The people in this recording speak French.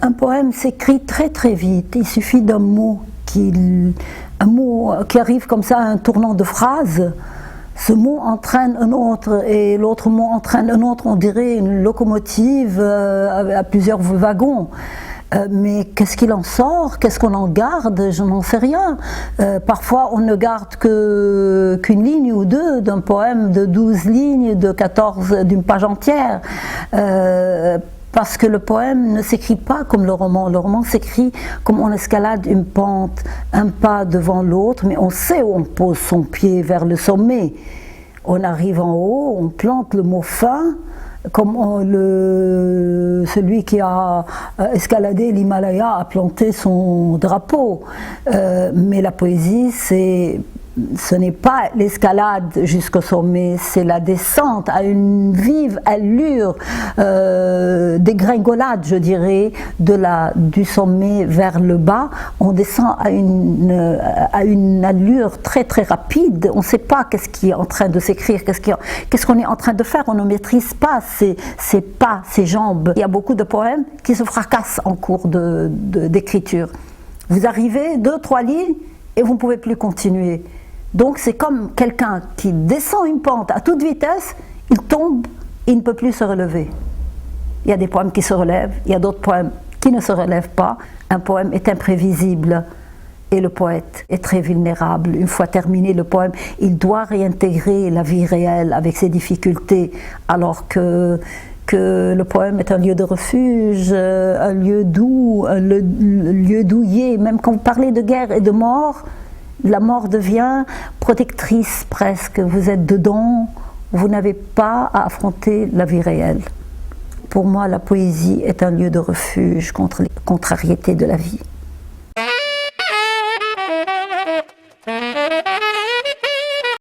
Un poème s'écrit très très vite, il suffit d'un mot qui arrive comme ça à un tournant de phrase. Ce mot entraîne un autre et l'autre mot entraîne un autre, on dirait une locomotive à plusieurs wagons. Mais qu'est-ce qu'il en sort? Qu'est-ce qu'on en garde? Je n'en sais rien. Parfois on ne garde qu'une ligne ou deux d'un poème de 12 lignes, de 14, d'une page entière. Parce que le poème ne s'écrit pas comme le roman. Le roman s'écrit comme on escalade une pente, un pas devant l'autre, mais on sait où on pose son pied vers le sommet. On arrive en haut, on plante le mot fin, comme celui qui a escaladé l'Himalaya a planté son drapeau. Mais la poésie, ce n'est pas l'escalade jusqu'au sommet, c'est la descente à une vive allure, dégringolade, je dirais, du sommet vers le bas. On descend à une allure très très rapide. On ne sait pas qu'est-ce qui est en train de s'écrire, qu'est-ce qu'on est en train de faire. On ne maîtrise pas ses pas, ses jambes. Il y a beaucoup de poèmes qui se fracassent en cours d'écriture. Vous arrivez 2-3 lignes et vous ne pouvez plus continuer. Donc c'est comme quelqu'un qui descend une pente à toute vitesse, il tombe et il ne peut plus se relever. Il y a des poèmes qui se relèvent, il y a d'autres poèmes qui ne se relèvent pas. Un poème est imprévisible et le poète est très vulnérable. Une fois terminé le poème, il doit réintégrer la vie réelle avec ses difficultés, alors que le poème est un lieu de refuge, un lieu doux, un lieu douillet. Même quand vous parlez de guerre et de mort, la mort devient protectrice presque. Vous êtes dedans, vous n'avez pas à affronter la vie réelle. Pour moi, la poésie est un lieu de refuge contre les contrariétés de la vie.